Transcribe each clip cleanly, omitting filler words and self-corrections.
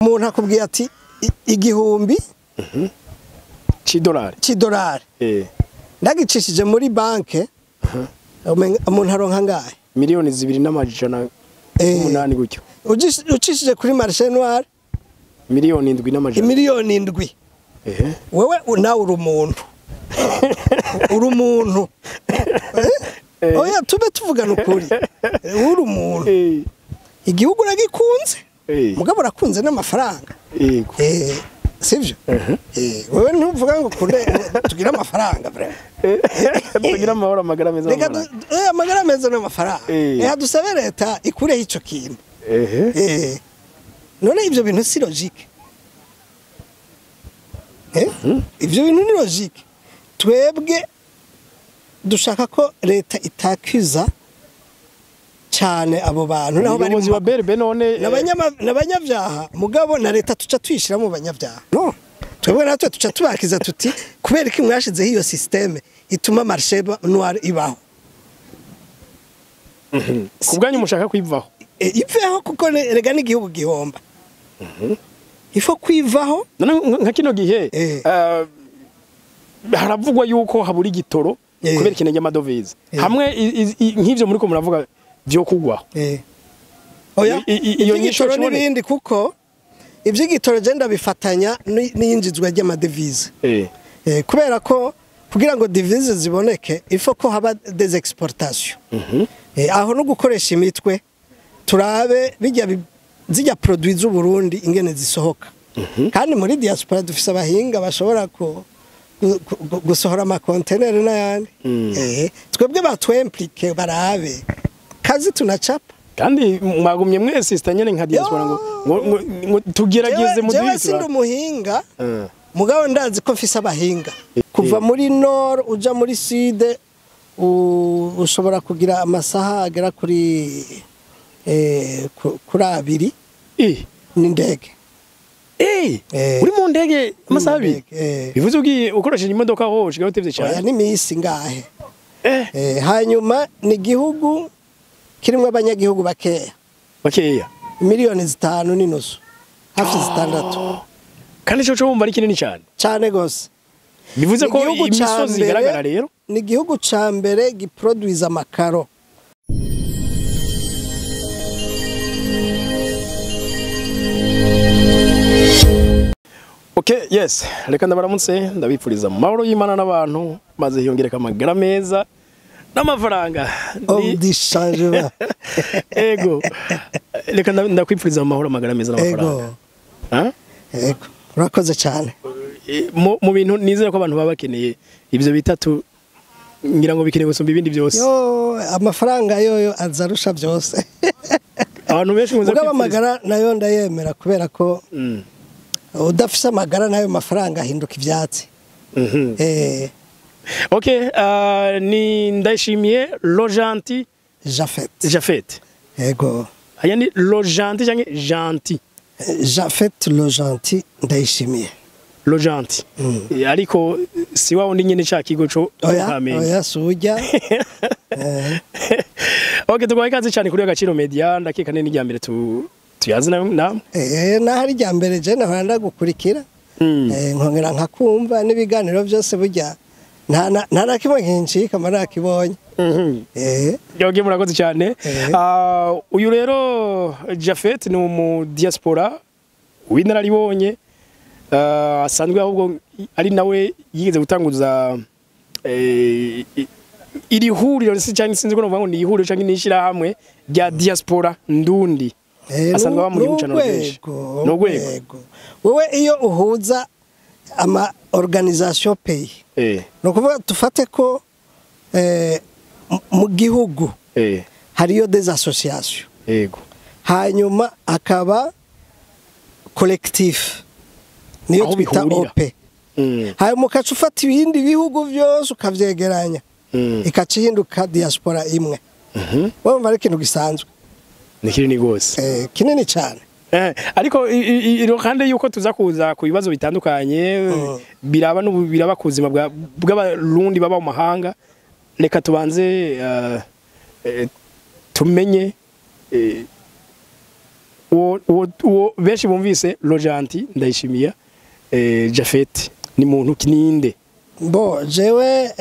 umuntu akubwiye ati igihumbi c'idolari ndagicishije muri banke umuntu aronka ngahe miliyoni 2,800 gutyo ucishije kuri marché noir miliyoni 7,700 miliyoni 7 wewe nawe uri umuntu oya tube tuvugana ukuri uri umuntu igihugu uragikunze mugabo urakunze n'amafaranga sivyo wewe ntuvuga ngo tugira amafaranga bre tugira amahoro amagara meza amagara meza n'amafaranga dusabe leta ikureho ico kintu none ibyo bintu si logique ibyo bintu ni logique twebwe dushaka ko leta itakiza cyane abo bantu naho bari mu berbe none nabanyavyaha mugabo na leta tuca twishira mu banyavyaha no twebwe natwe tuca tubakiza tuti kubera iki mwashizeho iyo systeme ituma marché noir ibaho kubwanyu mushaka kwivaho iveho kuko rega n'igihugu gihomba ifo kwivaho nka kino gihe haravugwa yuko haburi gitoro kubera ikinenge amadovize hamwe nk'ivyo muri ko muravuga byo kugwaho oya iyo nyishoro n'ibindi kuko ivy'igitoro genda bifatanya n'iyinjizwa ry'amadevize kubera ko kugira ngo devise ziboneke ifo ko haba des exportations aho no gukoresha imitwe turabe zijya produits z'u Burundi ingene zisohoka kandi muri diaspora dufise abahinga bashobora gusohora ama container n'ayandi twebwe batwemplike barabe kazi tunachapa kandi mwagumye mwese nyene nka diaspora ngo tugerageze mu dwitwa sindi umuhinga mugabo ndazi ko mfise abahinga kuva muri nord uja muri sud ushobora kugira amasaha agera kuri 2 n'indege uri mu ndege amasaha 2 bivuze ugiye ukoresheje imodoka ho ushika utevye cyane ni misi ngahe hanyuma ni gihugu kirimwe abanyagihugu bakeya miliyoni 5.5 hafi 6 kandi cyo wumva ari kinini cyane gose bivuze ko imisozi igaragara rero ni gihugu ca mbere giproduiza amakaro Okay, yes. Reka ndabaramutse ndabipfuriza amahoro y'Imana n'abantu maze hiyongereka amagara meza n'amafaranga. Dishanjura. Ego. Reka ndakwipfuriza amahoro amagara meza n'amafaranga. Ego. Urakoze cyane. Mu bintu nizera ko abantu baba bakeneye ibyo bitatu ngira ngo bikeneye gusumba ibindi byose. Amafaranga yoyo azarusha byose. Abantu benshi muze kwipfuriza amagara nayo ndayemera kubera ko udafise amagara nayo mafaranga ahinduka ivyatsi. Okay, ni ndashimiye Lojanti Jafet. Ego. Aya ni Lojanti canke Janti. Jafet Lojanti ndayishimiye. Lojanti. Ariko si wawo ndi nyene ca kigo co kamenya. Oya sujya. Okay, tugwaye kazi cyane kuri Agaciro Media ndakeka ne n'ijyambere tuyazi na hari jyambere je nahanda gukurikira nkongera nkakumva n'ibiganiro byose burya nta nakimwe nkinci kamara kibonye yoge murakoze cyane uyu rero Jafet ni mu diaspora winararibonye asanzwe ahubwo ari nawe yigeze gutanguza iri huriro cyangwa sinzi ko novuga ngo ni ihuriro cyangwa nishira hamwe rya diaspora ndundi asanzwe ba muri bucana rwego n'ugwego wewe iyo uhuza ama organisation pays no kuvuga tufate ko mu gihugu hariyo des associations yego hanyuma akaba collectif niyo twita OP hanyuma ukaca ufata ibindi bihugu byose ukavyegeranya ikacihinduka diaspora imwe wumva ari ikintu gisanzwe ni kinini gose kinini cyane ariko iruhande yuko tuza kuza ku bibazo bitandukanye biraba kuzima bw'abarundi baba mu mahanga reka tubanze tumenye uwo benshi bumvise Rojanti Ndayishimiye Japhet ni muntu kininde bo jewe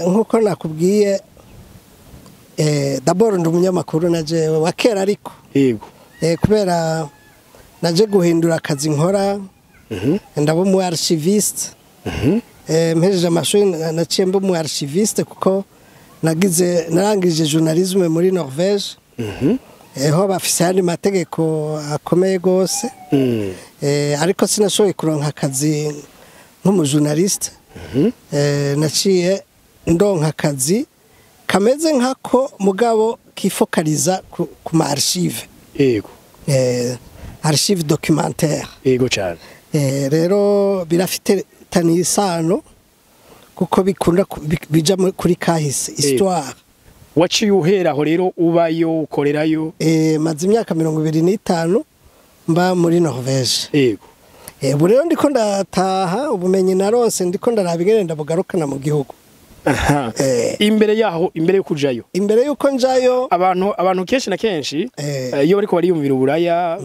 nkuko nakubwiye d'abord ndi umunyamakuru na jewe wa kera ariko yego kubera naje guhindura akazi nkora ndabo mu archiviste mpejeje amashuri naciye mbo mu archiviste kuko narangije journalisme muri Norvège ho bafise handi mategeko akomeye gose ariko sinashoboye kuronka akazi nk'umujournaliste naciye ndonka akazi kameze nkako mugabo kifokaliza ku ma archive yego archive documentaire yego cyane rero birafite tanisano kuko bikunda bija kuri kahise histoire waciye uheraho rero ubayo ukorerayo maze imyaka 25 mba muri Norvège yego ubu rero ndiko ndataha ubumenyi naronse ndiko ndarabigene ndabugarukana mu gihugu imbere yaho imbere yo kujayo imbere yuko njayo abantu kenshi na kenshi iyo bariko bariyumvira uburaya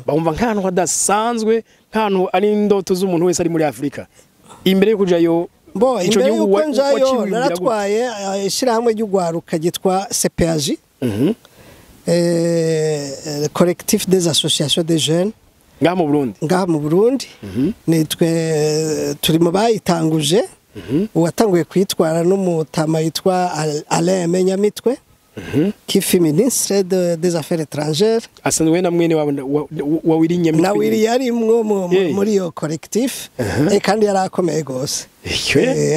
bumva nk'ahantu hadasanzwe nk'ahantu ari indoto z'umuntu wese ari muri Afrika imbere yo kujayo bo imbere yuko njayo naratwaye ishirahamwe ry'ugwaruka gitwa CPAJ collectif des associations des jeunes ngaha mu Burundi nitwe turi mu bayitanguje uwatanguye kwitwara n'umutama yitwa Alain Menyamitwe qui est ministre des affaires étrangères asanzwe na mwene wa Wiri Nyamitwe na Wiri yari muri yo collectif kandi yarakomeye gose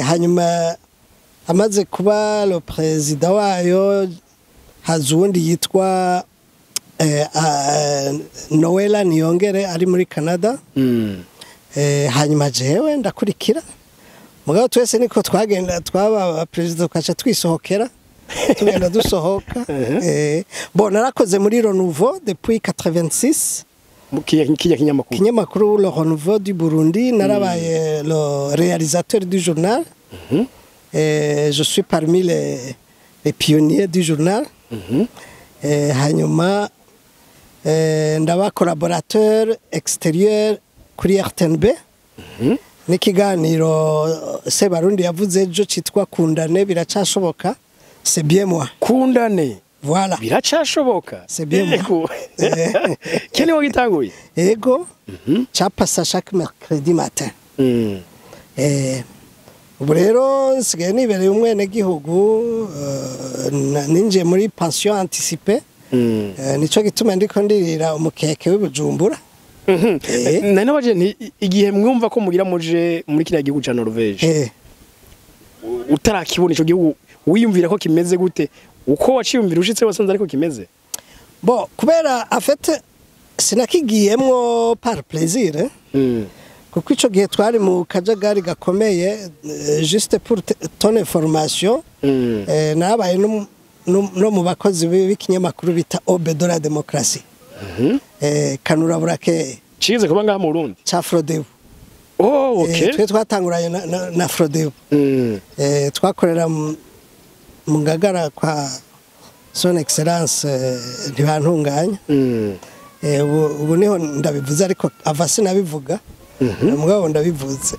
hanyuma amaze kuba le président wayo hazundi yitwa Noella Niyongere ari muri Canada hanyuma jewe ndakurikira mugabo twese niko twagenda twaba president kacha twisohokera tugenda dusohoka bon narakoze muri Renouveau depuis 86 kinyamakuru Le Renouveau du Burundi narabaye le réalisateur du journal je suis parmi les pionniers du journal hanyuma ndaba collaborateur extérieur kuri RTNB n'ikiganiro Sebarundi yavuze ejo citwa Kundane biracashoboka c'est bien moi Kundane voilà biracashoboka c'est bien moi kene wagitanguye ego capasa chaque mercredi matin ubu rero nsigaye nibereye umwene gihugu ninje muri pension anticipée nico gituma ndiko ndirira umukeke w'Ibujumbura nane waje nti igihe mwumva ko mugira muje muri kiriya gihugu ca Norvège utarakibona ico gihugu wiyumvira ko kimeze gute uko waciyumvira ushitse wasanze ariko kimeze bon kubera afete sinakigiyemwo par plaisir kuko ico gihe twari mu kajagari gakomeye juste pour ton information nabaye no mu bakozi b'ikinyamakuru bita Aube de la démocratie Kanura Burake cize kuba ngaha mu Burundi ca Frodebu okay twe twatanguranye na Frodebu twakorera mu Ngagara kwa son excellence ntibantunganya ubu niho ndabivuze ariko ava sinabivuga mugabo ndabivuze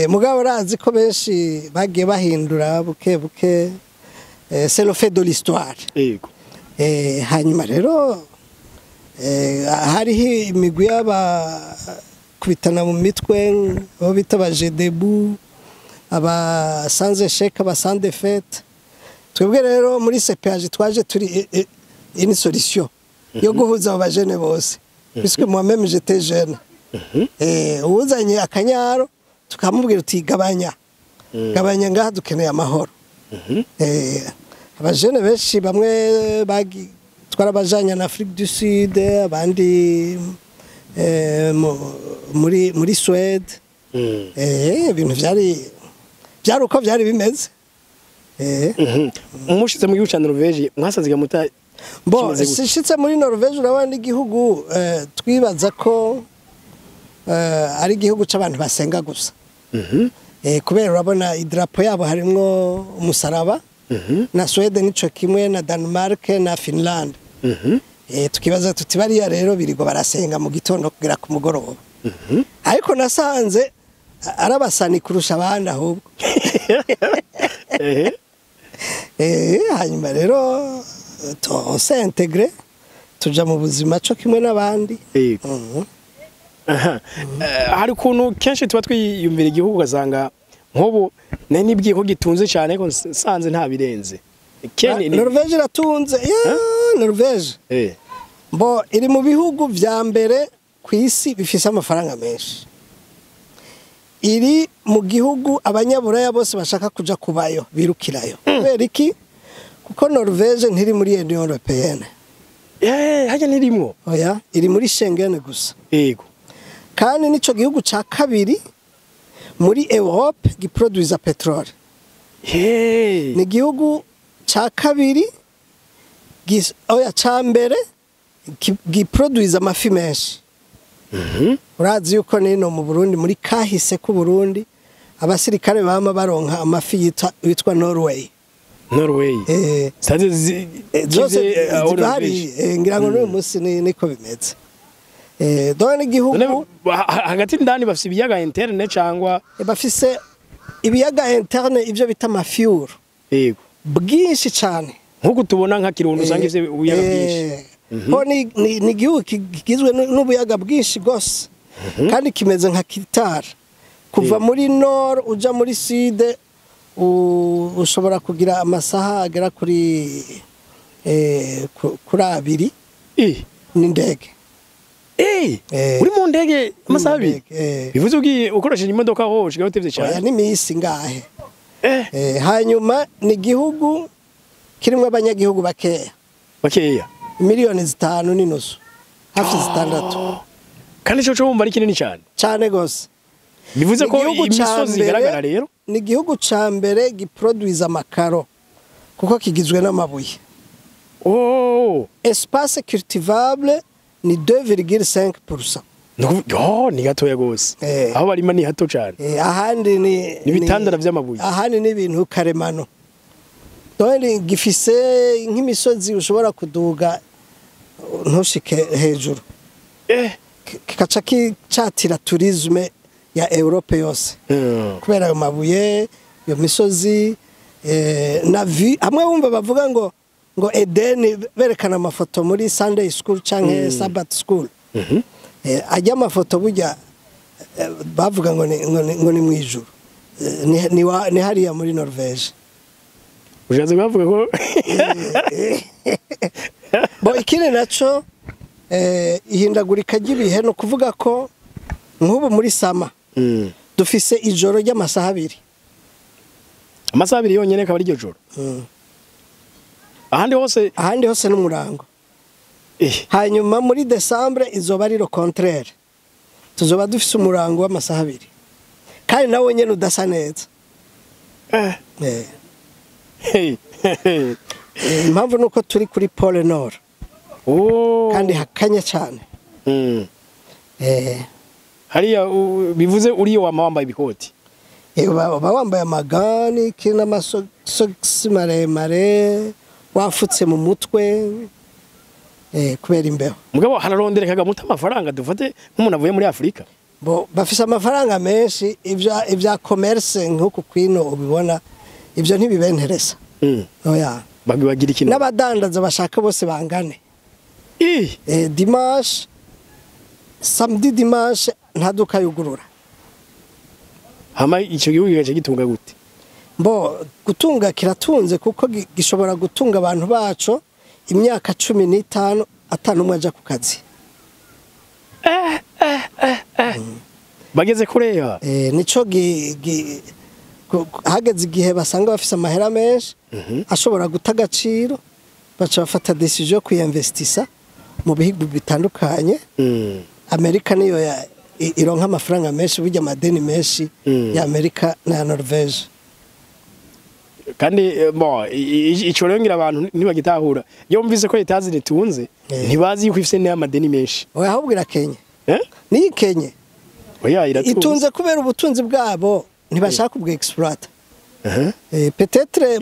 mugabo razi ko benshi bagiye bahindura buke buke c'est le fait de l'histoire hanyuma rero hariho imigwi y'abakubitana mu mitwe abo bita abajedebu aba sans échec aba sans défaite twebwe rero muri CPAJ twaje turi une solution yo guhuza aba jeune bose puisque moi-même j'étais jeune uzanye akanyaro tukamubwira uti gabanya ngaha dukeneye amahoro abajene benshi bamwe twarabajanya na Afrique du Sud abandi muri Suède ibintu byari uko byari bimeze mushitse mu gihugu ca Norvège mwasanze gamuta bon sishitse muri Norvège urabana igihugu twibaza ko ari igihugu c'abantu basenga gusa kubera urabona idrapo yabo harimwo umusaraba na Sweden nico kimwe na Denmark na Finland tukibaza tuti bariya rero birigo barasenga mu gitondo kugera ku mugoroba ariko nasanze arabasani kurusha abandi ahubwo hanyuma rero se integre tuja mu buzima cyo kimwe n'abandi hari ukuntu kenshi tuba twiyumvira igihugu ugasanga nk'ubu nibwiye ko gitunze cyane ko nsanze nta birenze Norvège iratunze Norvège bo iri mu bihugu vya mbere ku isi bifise amafaranga menshi iri mu gihugu abanyaburaya bose bashaka kuja kubayo birukirayo kubera iki kuko Norvège ntiri muri Union Européenne hajya nirimwo oya iri muri Schengen gusa yego kandi nico gihugu ca kabiri muri Europe giproduiza petrole ni gihugu ca kabiri oya ca mbere giproduiza amafi menshi urazi yuko nino mu Burundi muri kahise ku Burundi abasirikare bama baronka amafi yitwa Norway zose ngira ngo n'uyu munsi niko bimeze dore igihugu hagati ndani bafise ibiyaga interne cyangwa bafise ibiyaga interne ibyo bita amafiyuro yego bwinshi cyane nkuko tubona nka Kirundo usanga ivyo ubuyaga bwinshi ho ni igihugu kigizwe n'ubuyaga bwinshi gose kandi kimeze nka Kitara kuva muri nord uja muri sud ushobora kugira amasaha agera kuri abiri n'indege uri mu ndege amasaha abiri bivuze ugiye ukoresheje imodoka ho ushika utevye cyane oya n'imisi ngahe hanyuma ni igihugu kirimo abanyagihugu bakeya miliyoni 5 n'inusu hafi 6 kandi cyo wumva ari kinini cyane gose bivuze ko imisozi igaragara rero ni igihugu ca mbere giproduiza amakaro kuko kigizwe n'amabuye espace cultivable ni 2,5%. Ni gatoya gose aho barima ni hato cyane ahandi ni bitandara vy'amabuye ahandi ni ibintu karemano dore gifise nk'imisozi ushobora kuduga ntushike hejuru kikaca kicatira tourisme ya Europe yose kubera ayo mabuye yo misozi na hamwe wumva bavuga ngo Eden berekana amafoto muri Sunday school canke Sabbath school ajya amafoto burya bavuga ngo ni mwijuru ni hariya muri Norvège ujaze bavuga ko bo ikine naco ihindagurika ry'ibihe no kuvuga ko nk'ubu muri sama dufise ijoro ry'amasaha 2 amasaha 2 yonyene akaba ari iryo joro ahandi hose n'umurango hanyuma muri Decembre izoba ari le contraire tuzoba dufise umurango w'amasaha 2 kandi nawe nyene udasa neza impamvu nuko turi kuri pole nord kandi hakanya cyane hariya bivuze uriyo wambaye ibikoti baba wambaye amagani kina amasogisi maremare wafutse mu mutwe kubera imbeho mugabo hararonderekaga muta amafaranga dufate nk'umuntu avuye muri Afrika bo bafise amafaranga menshi ivya commerce nk'uko kwino ubibona ivyo ntibibenteresa oya bagira ikintu n'abadandaza bashaka bose bangane dimanche samedi dimanche ntaduka yugurura hama icyo gihugu gace gitunga gute bo gutunga kiratunze kuko gishobora gutunga abantu baco imyaka 15 atanumwe aja ku kazi bageze kureya nico hageze igihe basanga bafise amahera menshi ashobora guta agaciro baca bafata decision yo kuyinvestisa mu bihugu bitandukanye Amerika niyo ironka amafaranga menshi burya amadeni menshi ya Amerika na Norvège kandi ico rero abantu ntibagitahura yo mvise ko itazi nitunze ntibazi yuko ifise n'amadeni menshi oya ahubwira Kenya ni Kenya oya iratunze itunze kubera ubutunzi bwabo ntibashaka ubwo exploit petetre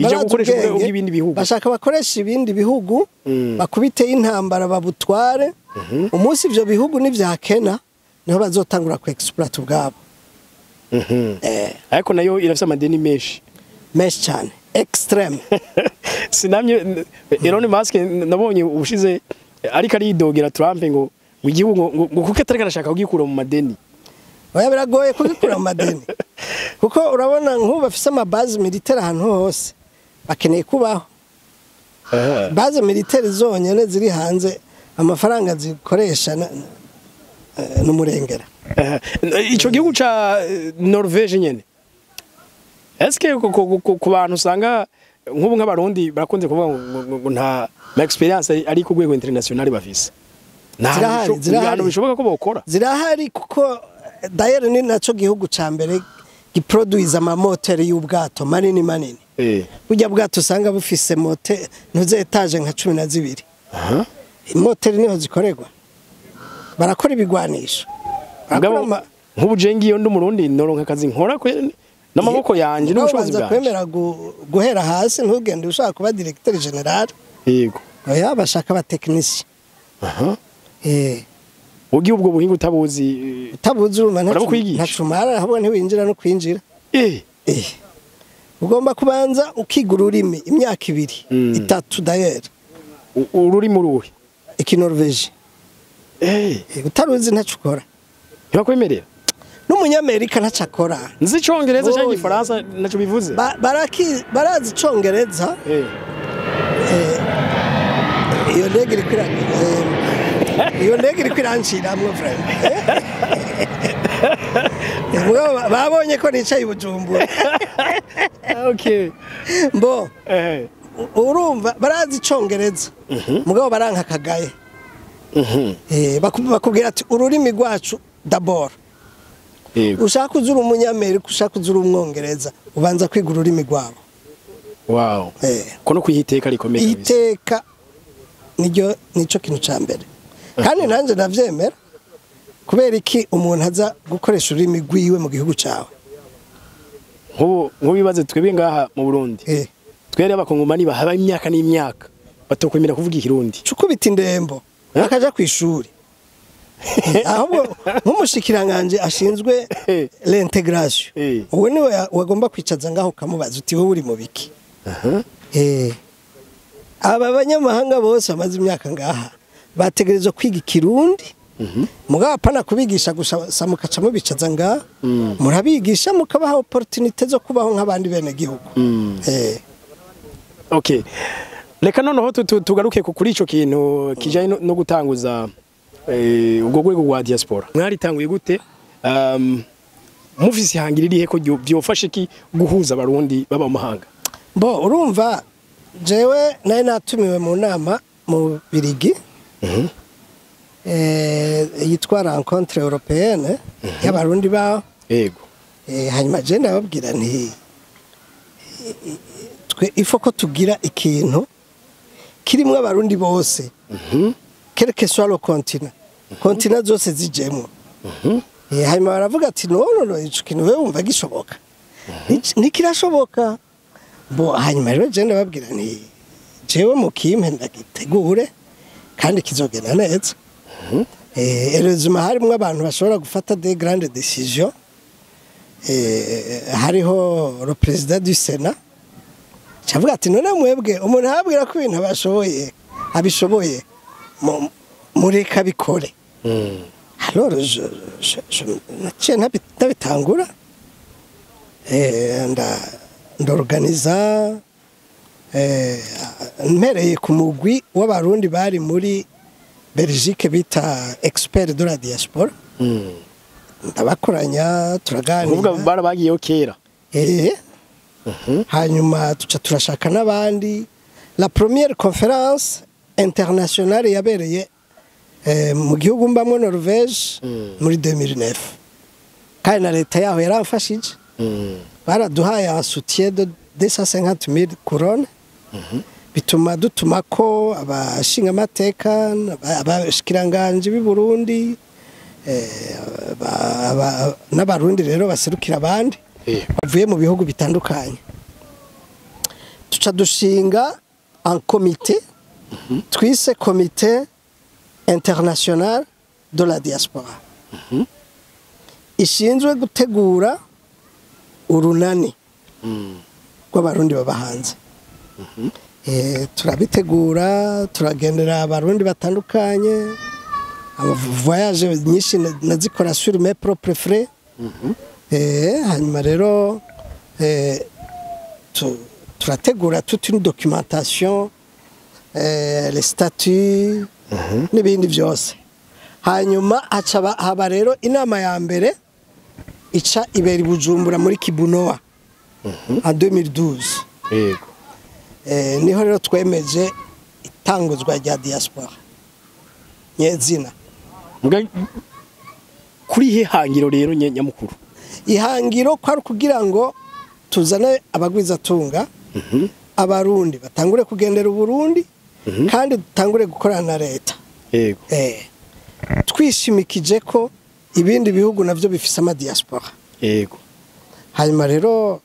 bashaka bakoresha ibindi bihugu bakubite intambara babutware umunsi ivyo bihugu nivyakena niho bazotangura ku exploit ubwabo. Ariko nayo irafise amadeni menshi cyane extreme. Sinamye Elon Musk nabonye ubushize ariko aridogera Trump ngo igihugu ngo kuko atari karashaka kugikura mu madeni. Oya biragoye kugikura mu madeni kuko urabona nk'ubu bafise amabazi militaire ahantu hose bakeneye kubaho. Bazi militaire zonyene ziri hanze amafaranga zikoresha n'umurengera. Ico gihugu ca Norvege nyene eske ku bantu usanga nk'ubu nk'abarundi barakunze kuvuga ngo nta experience ari ku rwego international bafise. Zirahari bishoboka ko bokora. Zirahari kuko daire ni naco gihugu ca mbere giproduce amamoteri y'ubwato manini. Burya bwato usanga bufise mote ntuze etage nka 12. Imoteri niho zikorerwa. Barakora ibigwanisho. Nk'ubu jengiyo ndi Murundi noronka akazi nkora n'amaboko yanje n'ubushobozi bwanje. Kwemera guhera hasi ntugende ushaka kuba directeur general. Yego. Oya bashaka ba technicien. Ugiye ubwo buhinga utabuzi urumva ntacumara ahubwo ntiwinjira no kwinjira. Ugomba kubanza ukiga ururimi imyaka 2 3 d'ailleurs. Ururimi uruhe? Ikinorvege. Utaruzi ntacukora. Ntibakwemerera? N'umunyamerika ntacakora. Nzi icongereza cyangwa igifaransa naco bivuze. Barazi icongereza. Iyo ndege iri kwiranshyiramwo friend. Babonye ko nicaye Bujumbura. Okay. Mbo. Urumva barazi icongereza. Mugabo baranka kagaye. Bakubwira ati ururimi rwacu d'abord. Ushaka uzura umunyamerika ushaka uzura umwongereza ubanza kwiga ururimi rwabo. Wow. Kono kwihiteka rikomeye. Iteka nico kintu ca mbere. Kandi nanje navyemera kubera iki umuntu aza gukoresha ururimi rwiwe mu gihugu cawe. Nk'ubibaze twebwe ngaha mu Burundi. Twere abakongomani bahaba imyaka n'imyaka batokwemera kuvuga ikirundi. Cukubita indembo akaja kwishuri. Ahubwo nk'umushikiranganje ashinzwe l'intégration. Uwe niwe wagomba kwicaza ngaho kamubaza uti wowe uri mu biki. Aba banyamahanga bose bamaze imyaka ngaha bategerezwa kwiga ikirundi. Mugabo apana kubigisha gusa mukaca mubicaza ngaha. Murabigisha mukabaha opportunité zo kubaho nk'abandi bene gihugu. Okay. Reka noneho tugaruke kuri ico kintu kijanye no gutanguza ubwo rwego rwa diaspora. Mwari tanguye gute? Mufisi hangiririhe ko byofashe ki guhuza abarundi baba mu mahanga? Bo urumva jewe naye natumiwe mu nama mu Birigi. Yitwa rencontre européenne y'abarundi baho. Yego. Hanyuma je ndababwira nti twe ifoko tugira ikintu kirimo abarundi bose. Quel que soit le continent. Continent zose zijemwe. Hanyuma baravuga ati no ico kintu we wumva gishoboka. Nikirashoboka. Bo hanyuma rero je ndababwira nti jewe mu kimpe ndagitegure kandi kizogenda neza. Erezuma harimo abantu bashobora gufata des grandes décisions. Hariho le président du Sénat. Chavuga ati none mwebwe umuntu habwira ko ibintu abishoboye mureka bikore. Alors je nabitangura ndorganiza mpereye ku mugwi w'abarundi bari muri Belgique bita expert de la diaspora. Ndabakoranya turaganira. Uvuga barabagiyeho kera. Hanyuma turashaka n'abandi. La première conférence internationale yabereye mu gihugu mbamwe Norvège muri 2009. Kandi na leta yaho yaramfashije. Baraduhaye un soutien de 250 000 couronnes. Bituma dutumako abashinga amateka abashikiranganje b'i Burundi n'abarundi rero baserukira abandi bavuye mu bihugu bitandukanye. tuca dushinga un comité twise comité international de la diaspora ishinzwe gutegura urunani rw'abarundi baba hanze turabitegura turagendera abarundi batandukanye voyage nyinshi nazikora sur mes propres frais hanyuma rero turategura toute une documentation les statuts n'ibindi byose hanyuma haba rero inama ya mbere ica ibera Bujumbura muri Kibunoa en 2012 yego niho rero twemeje itanguzwa rya diaspora nyezina kuri he hangiro rero nyamukuru ihangiro kwari kugira ngo tuzane abagwizatunga abarundi batangure kugendera Burundi kandi dutangure gukorana na leta yego twishimikije ko ibindi bihugu navyo bifise ama diaspora yego hanyuma rero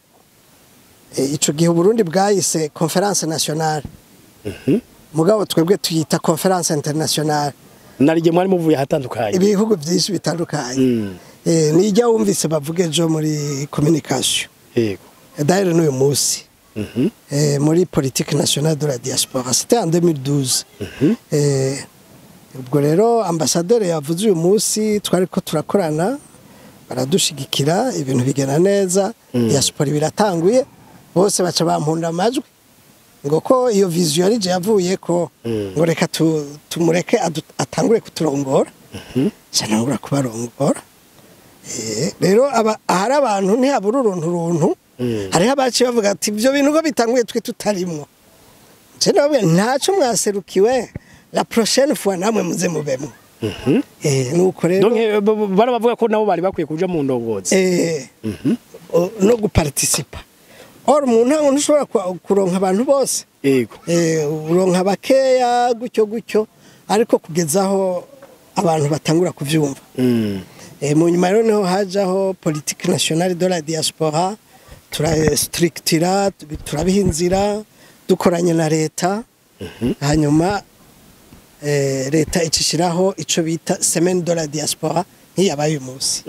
ico gihe Burundi bwayise conference nationale mugabo twebwe tuyita conference internationale narije mwari muvuye hatandukanye ibihugu byinshi bitandukanye nijya wumvise bavuge jo muri communication yego d'ailleurs n'uyu munsi muri politique nationale de la diaspora c'était en 2012 ubwo rero ambassadeur yavuze uyu munsi twari ko turakorana baradushigikira ibintu bigena neza diaspora biratanguye bose baca bampunda amajwi ngo ko iyo vision rije yavuye ko ngo reka tumureke atangure kuturongora cyangwa kubarongora rero ahari abantu ntihabura uruntu hariho abaci bavuga ati ibyo bintu ko bitanguye twe tutarimwo nawe ntacyo mwaserukiwe la prochaine fois namwe muze mubemo nuko rero barabavuga ko nabo bari bakwiye kuja mu ndongozi no guparticipa or mu ntango ntushobora kuronka abantu bose yego uronka bakeya gutyo ariko kugezaho abantu batangura kuvyumva mu nyuma rero niho hajaho politique nationale de la diaspora turastructura turabihinzira dukoranye na leta hanyuma leta icishiraho ico bita semaine de la diaspora ntiyabaye umunsi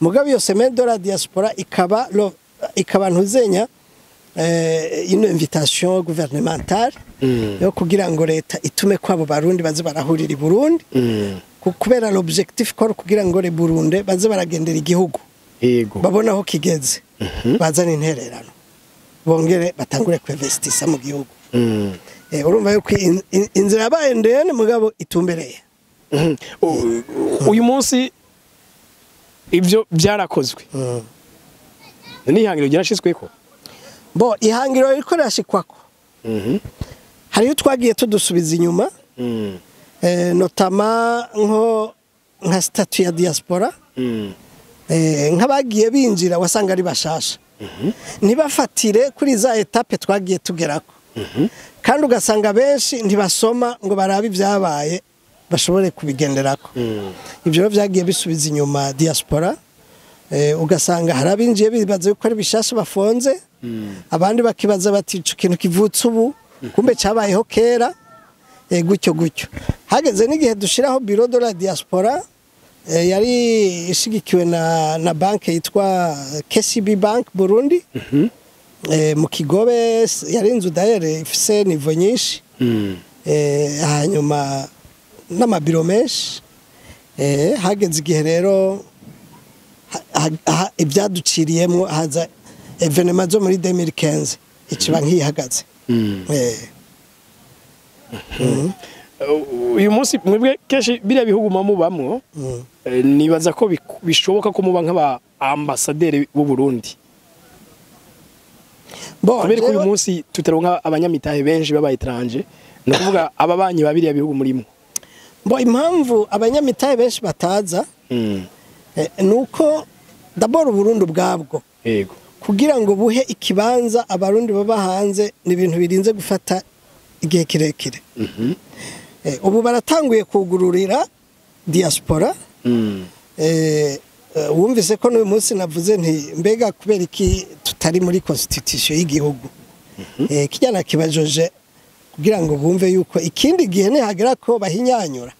mugabo iyo semaine de la diaspora ikaba ntuzenya une invitation gouvernementale yo kugira ngo leta itume kwabo barundi baze barahurira I Burundi kubera l'objectif ko kugira ngo le Burundi baze baragendera igihugu yego babona aho kigeze bazana intererano bongere batangure kwinvestisa mu gihugu urumva yuko inzira yabaye ndende mugabo itumbereye uyu munsi ibyo byarakozwe n'ihangiro ryarashizweko bo ihangiro riko rashikwako hariyo twagiye tudusubiza inyuma notama nka statut ya diaspora nk'abagiye binjira wasanga ari bashasha ntibafatire kuri za etape twagiye tugerako kandi ugasanga benshi ntibasoma ngo barabe ibyabaye bashobore kubigenderako ibyo byagiye bisubiza inyuma diaspora ugasanga harabinjiye bibaza yuko ari bishasha bafonze abandi bakibaza bati ico kintu kivutse ubu kumbe cyabayeho kera gutyo hageze n'igihe dushiraho bureau de la diaspora yari ishigikiwe na banke yitwa KCB Bank Burundi mu Kigobe yari inzu daire ifise nivo nyinshi hanyuma n'amabiro menshi hageze igihe rero ibyaduciriyemo haza evenement zo muri 2015 ikiba nkihagaze uyu munsi mwebwe keshi biriya bihugu mubamwo nibaza ko bishoboka ko muba nk'aba ambassadeur b'u Burundi kubera ko uyu munsi tutaronka abanyamitahe benshi baba étranger no kuvuga ababanyi babiriya bihugu murimo bo impamvu abanyamitahe benshi bataza nuko d'abord Burundi bwabwo yego kugira ngo buhe ikibanza abarundi baba hanze ni ibintu birinze gufata igihe kirekire ubu baratanguye kugururira diaspora wumvise ko n'uyu munsi navuze nti mbega kubera iki tutari muri constitution y'igihugu kijyana kibajoje kugira ngo bumve yuko ikindi gihe nihagera ko bahinyanyura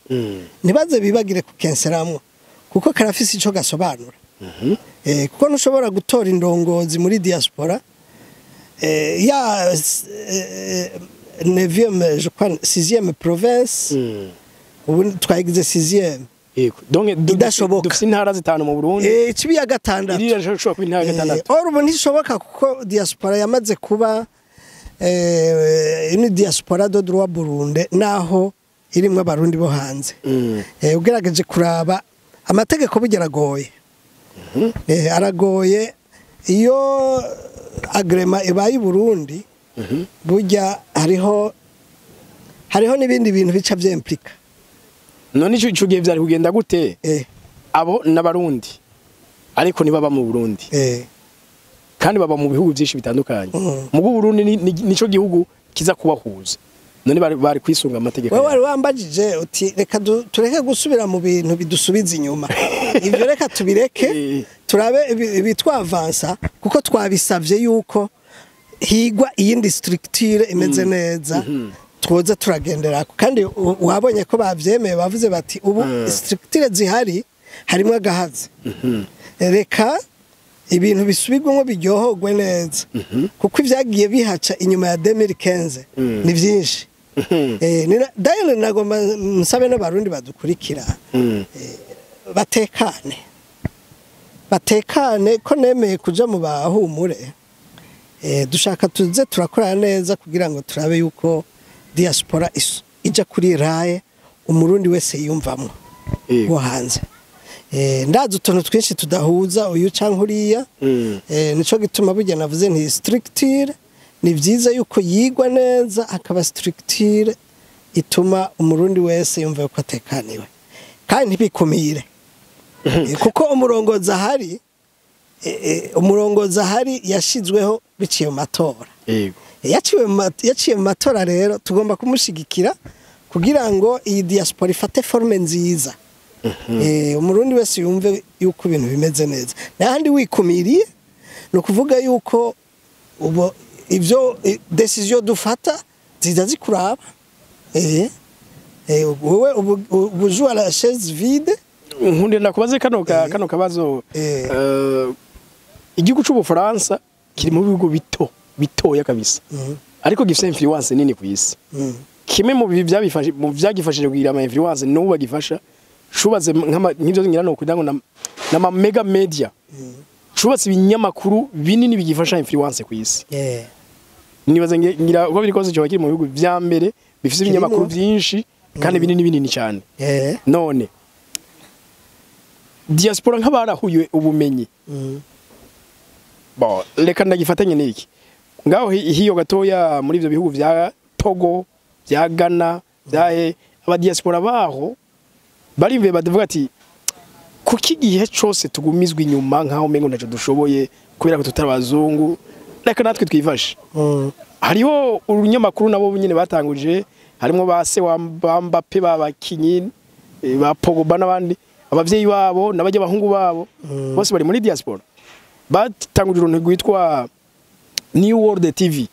ntibaze bibagire kukenseramwo kuko karafise ico gasobanura kuko ntushobora gutora indongozi muri diaspora ya 9e je crois 6e province ubu twagize 6e donc dufite intara zitanu mu Burundi kibiya gatandatu iri rashobora kuba intara gatandatu ubu ntishoboka kuko diaspora yamaze kuba une diaspora de droit Burundi naho irimwe abarundi bo hanze ugerageje kuraba amategeko bugeragoye aragoye iyo agrema ibaye i Burundi burya hariho n'ibindi bintu bica vyemplika none ico gihe vyari kugenda gute abo n'abarundi ariko nibaba mu Burundi kandi baba mu bihugu byinshi bitandukanye mu Burundi nico gihugu kiza kubahuza none bari kwisunga amategeko wewe wari wambajije uti reka tureke gusubira mu bintu bidusubiza inyuma ivyo reka tubireke turabe bitwavansa kuko twabisavye yuko higwa iyindi structure imeze neza twoza turagenderako kandi wabonye ko bavyemeye bavuze bati ubu structure zihari harimo agahazi reka ibintu bisubirwemo biryohogwe neza kuko ivyagiye bihaca inyuma ya 2015 ni vyinshi daile nagomba nsabe n'abarundi badukurikira batekane ko nemeye kuja mu bahumure dushaka tuze turakora neza kugira ngo turabe yuko diaspora ija kuri raye umurundi wese yumvamwo wo hanze ndazi utuntu twinshi tudahuza uyu canke uriya nico gituma burya navuze nti structure ni vyiza yuko yigwa neza akaba structure ituma umurundi wese yumva yuko atekaniwe kandi ntibikumire kuko umurongozi ahari yashizweho biciye mu matora yaciye mu matora rero tugomba kumushigikira kugira ngo iyi diaspora ifate forme nziza umurundi wese yumve yuko ibintu bimeze neza n'ahandi wikumiriye no kuvuga yuko ubo ivyo decision dufata ziza zikuraba wewe ubujua la chaise vide nkunde nakubaze kano kabazo igihugu c'Ubufaransa kiri mu bihugu bitoya kabisa ariko gifite influence nini ku isi kimwe mu vyagifashije kugira ama influence no bagifasha shubatse nk'ivyo ngira no kugira ngo na mega media shubatse ibinyamakuru binini bigifasha influence ku isi nibaza ngira uko birikoze cyo kiri mu bihugu vya mbere bifite ibinyamakuru byinshi kandi binini cyane none diaspora nk'abarahuye ubumenyi bo reka ndagifatanye niki ngaho hiyo gatoya muri ivyo bihugu vya Togo vya Ghana vya aba diaspora baho barimve badavuga ati kuki gihe cyose tugumizwa inyuma nkaho mengo naco dushoboye kubera ko tutarabazungu reka natwe twifashe hariho urunyamakuru nabo nyine batanguje harimo base wa Mbappe babakinyi ba Pogba n'abandi abavyeyi babo n'abajya bahungu babo bose bari muri diaspora batanguje uruntu rwitwa New World TV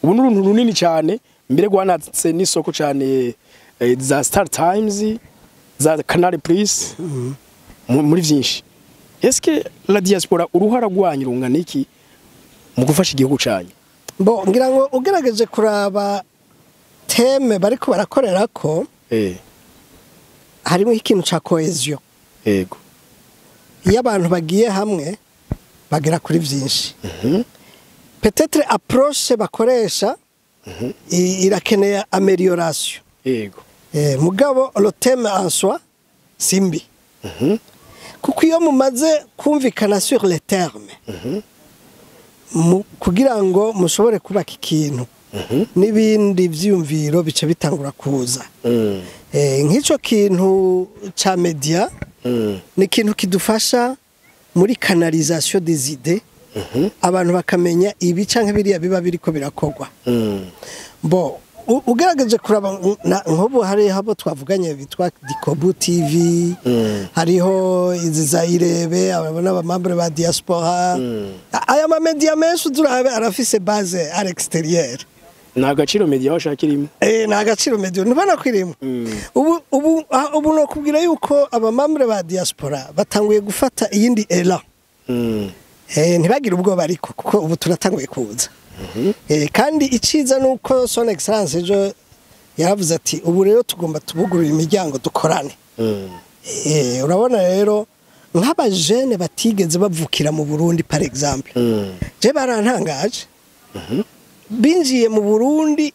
ubu n'uruntu runini cyane mbere gwanatse n'isoko cyane za Star Times za Canal Plus muri vyinshi eske la diaspora uruhara rwanyu rungana iki mu gufasha igihugu cyanyu bo ngira ngo ugerageje kuraba teme bariko barakorerako harimo ikintu ca cohesion yego iyo abantu bagiye hamwe bagera kuri vyinshi peut-être approche bakoresha irakeneye amélioration yego mugabo le thème en soi simbi kuko iyo mumaze kumvikana sur les termes kugira ngo mushobore kubaka ikintu n'ibindi vyumviro bice bitangura kuza nk'ico kintu ca media ni ikintu kidufasha muri canalisation des idées abantu bakamenya ibi canke biriya biba biriko birakogwa bo ugerageje kuraba nk'ubu hari habo twavuganye bitwa Dikobu TV hariho izi Zairebe ababona abamambre ba diaspora aya ma media menshi turabe arafise base à l'extérieur na gaciro media washakirimo na gaciro media nubana kwirimo ubu no kubwira yuko abamambre ba diaspora batanguye gufata iyindi era ntibagira ubwoba ariko kuko ubu turatanguye kuza kandi iciza nuko son excellence ejo yaravuze ati ubu rero tugomba tubugurura imiryango dukorane urabona rero nk'abajene batigeze bavukira mu Burundi par exemple je barantangaje binjiye mu Burundi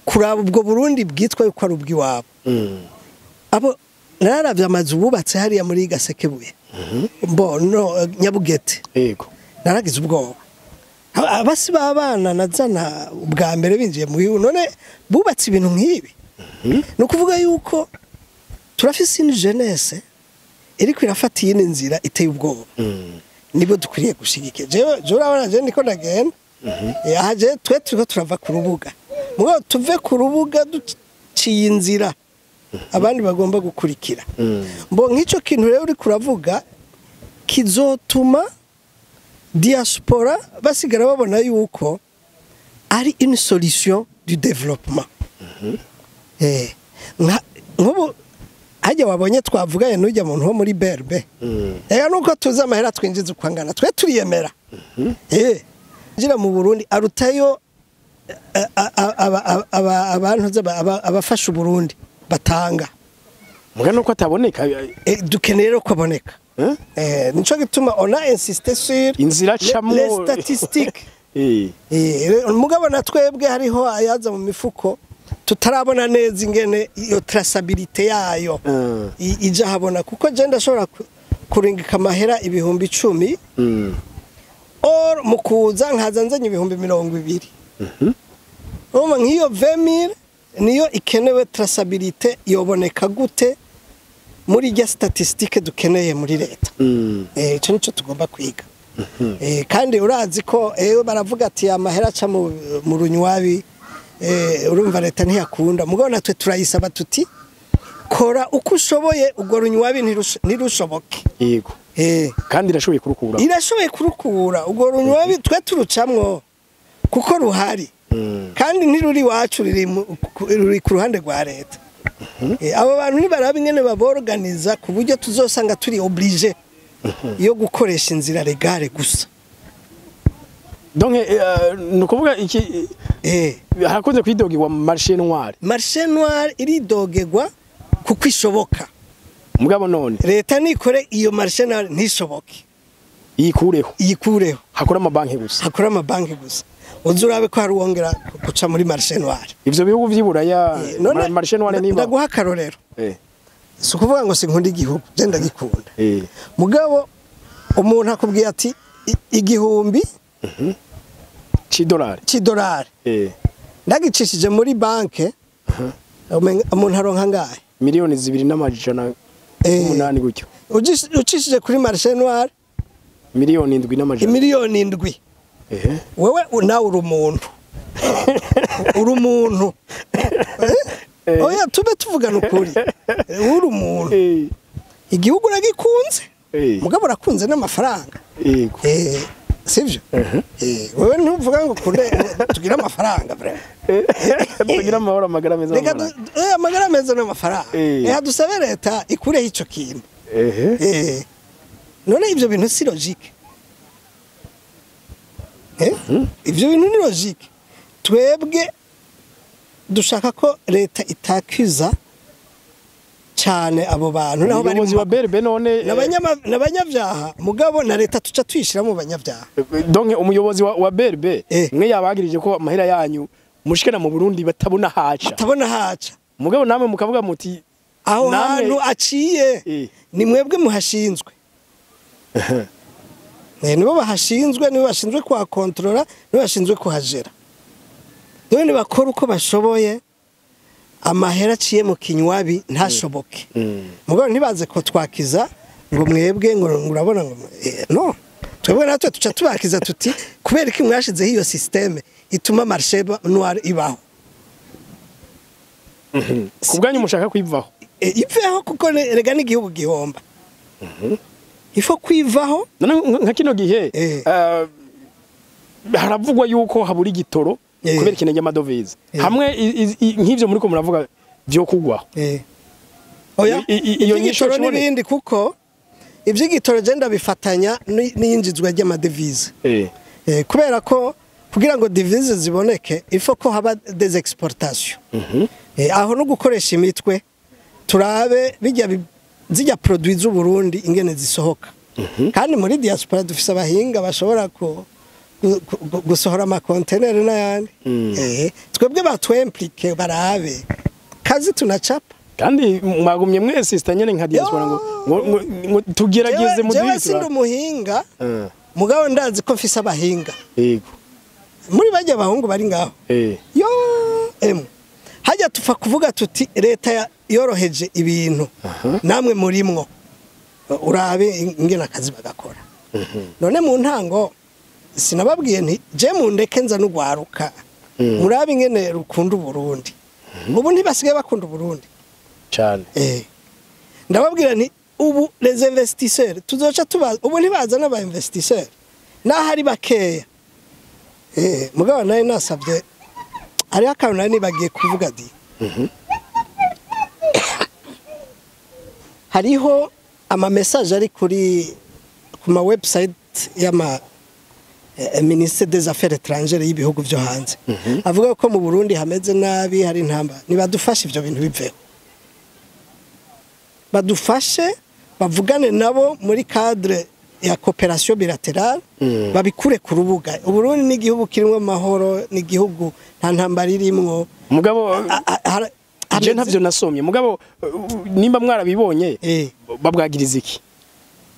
kuraba ubwo Burundi bwitwa yuko ari ubwiwabo abo nararavye amazu bubatse hariya muri Gasekebuye no Nyabugete yego naragize ubwoba abasi babana nazana ubwa mbere binjiye mu bihugu none bubatse ibintu nk'ibi no kuvuga yuko turafise une jeunesse iri kwirafatiye n'inzira iteye ubwoba nibo dukwiriye gushigike je urabona je niko ndagenda yaje twe turiko turava ku rubuga mugo tuve ku rubuga duciye inzira abandi bagomba gukurikira mbo nk'ico kintu rero uri kuravuga kizotuma diaspora basigara babona yuko ari une solution du développement nk'ubu hajya wabonye twavugaye n'ujya muntu wo muri berbe ega nuko tuzi amahera twinjiza ukwangana twe turiyemera ngira mu Burundi arutayo abantu abafasha Burundi batanga muga nuko ataboneka dukeneye rero ko aboneka nico gituma ona insiste sur inzira chamo les statistiques mugabo na twebwe hariho ayaza mu mifuko tutarabona neza ingene iyo traçabilité yayo ija habona kuko je ndashobora kuringika amahera ibihumbi 10 or mukuza nkazanzanye ibihumbi 200 urumva nk'iyo 20000 niyo ikenewe traçabilité yoboneka gute muri ya statistique dukeneye muri leta ico nico tugomba kwiga kandi urazi ko baravuga ati amahera aca mu runywabi urumva leta ntiyakunda mugabo natwe turayisaba tuti kora uko ushoboye ubwo runywabi ntirushoboke yego kandi irashoboye kurukura ubwo runywabi twe turucamwo kuko ruhari kandi ntiruri wacu ruri ku ruhande rwa leta abo bantu nibaraba ingene baborganiza ku buryo tuzosanga turi oblige yo gukoresha inzira legale gusa donc nukuvuga iki harakunze kwidogegwa marché noir iridogegwa kuko ishoboka mugabo none leta nikore iyo marché noir ntishoboke yikureho hakora amabanki gusa uzurabe ko haruwongera guca muri marché noir ivyo bihugu vy'iburaya marché noir niba ndaguha akarorero sukuvuga ngo sinkunda igihugu je ndagikunda mugabo umuntu akubwiye ati igihumbi $1 ndagicishije muri banke umuntu aronka ngahe miliyoni 2.8 gutyo ucishije kuri marché noir miliyoni 7 wewe nawe uri umuntu oya tube tuvugana ukuri uri umuntu igihugu uragikunze mugabo urakunze n'amafaranga sivyo wewe ntuvuga ngo kunde tugira amafaranga bre tugira amahoro amagara meza amagara meza n'amafaranga dusabe leta ikureho ico kintu none ivyo bintu si logique ivyo bintu ni logique twebwe dushaka ko leta itakiza cyane abo bantu naho bari mu berbe none nabanyavyaha mugabo na leta tuca twishira mu banyavyaha donc umuyobozi wa berbe mwe yabagirije ko amahera yanyu mushikana mu Burundi batabona haca mugabo namwe mukavuga muti aho hantu aciye ni mwebwe muhashinzwe nibo bahashinzwe nibo bashinzwe kwa controller nibo bashinzwe kuhajera dore bakora uko bashoboye amahera aciye mu kinywabi ntashoboke mugabo ntibaze ko twakiza ngo mwebwe ngo urabona ngo no twebwe natwe tuca tubakiza tuti kubera ko mwashizeho iyo systeme ituma marché noir ibaho kubwanyu mushaka kwivaho iveho kuko rega n'igihugu gihomba ifo kwivaho nka kino gihe haravugwa yuko habura igitoro kubera ikinenge amadovize hamwe nk'ivyo muri ko muravuga byo kugwaho oya iyo nyishoro n'ibindi kuko ivy'igitoro genda bifatanya n'iyinjizwa ry'amadevize kubera ko kugira ngo devise ziboneke ifo ko haba des exportations aho no gukoresha imitwe turabe zijya produits z'u Burundi ingene zisohoka kandi muri diaspora dufise abahinga bashobora gusohora ama container n'ayandi twebwe batwemplike barabe kazi tunacapa kandi mwagumye mwese nyene nka diaspora ngo tugerageze mu diaspora sindi umuhinga mugabo ndazi ko mfise abahinga yego muri bajya abahungu bari ngaho yo hajya tufa kuvuga tuti leta yoroheje ibintu namwe murimwo urabe ingena akazi bagakora none mu ntango sinababwiye nti je mu ndeke nza n'ugwaruka murabe ingene rukunda Burundi ubu ntibasigaye bakunda Burundi cyane ndababwira nti ubu les investisseurs tuzoca tubaza ubu ntibaza n'aba investisseurs nahari bakeya mugabo naye nasabye ari akantu nani bagiye kuvuga di hariho ama message ari kuri kuma website y'ama ministre des affaires étrangères y'ibihugu byo hanze avuga ko mu Burundi hameze nabi hari intambara nibadufashe ivyo bintu biveho badufashe bavugane nabo muri cadre ya coopération bilatérale babikure ku rubuga Burundi ni igihugu kirimo amahoro ni igihugu nta ntambara irimwo mugabo je ntavyo nasomye mugabo nimba mwarabibonye babwagiriza iki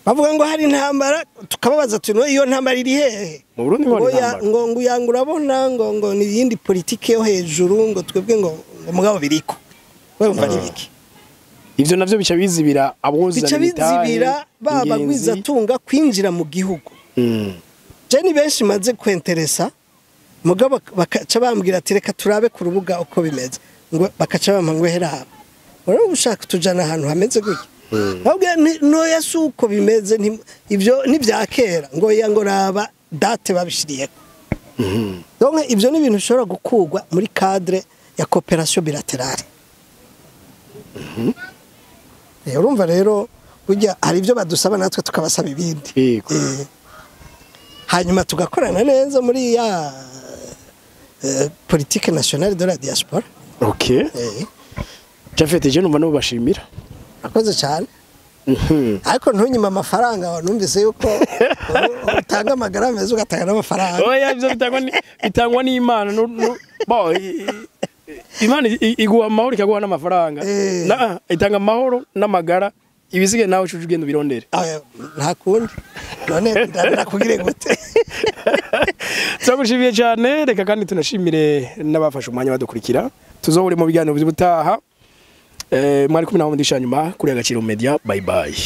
bavuga ngo hari intambara tukababaza tuno iyo ntambara iri hehe mu Burundi ngo uyangura bona ngo ni yindi politique yo hejuru ngo twebwe ngo mugabo biriko wewe umva nibiki ivyo navyo bica bizibira abuzana bizibira baba gwizatunga kwinjira mu gihugu je ni benshi maze kwenteresa mugabo bakaca bambwira ati reka turabe ku rubuga uko bimeze ngo bakaca bamangwe hera ora ushaka tujana ahantu hameze gutya ahubwo no yasuko bimeze ivyo nivyakera ngo yango raba date babishiriyeko donc ivyo ni ibintu ushobora gukugwa muri cadre ya coopération bilatérale urumva rero burya hari ibyo badusaba natwe tukabasaba ibindi hanyuma tugakorana neza muri ya politique nationale de la diaspora Jafete je numva no bashimira akoze cyane ariko ntunyima amafaranga numvise yuko utanga amagara meza ugatanga n'amafaranga oya ibyo bitangwa n'Imana bo Imana iguha amahoro ikaguha n'amafaranga itanga amahoro n'amagara ibisige nawe ucu ugenda birondere nta kundi none ndakugire gute turagushimiye cyane reka kandi tunashimire n'abafashe umwanya badukurikira tuzohure mu biganiro by'ubutaha mwari kumwe naho ndishanyuma kuri Agaciro Media bye bye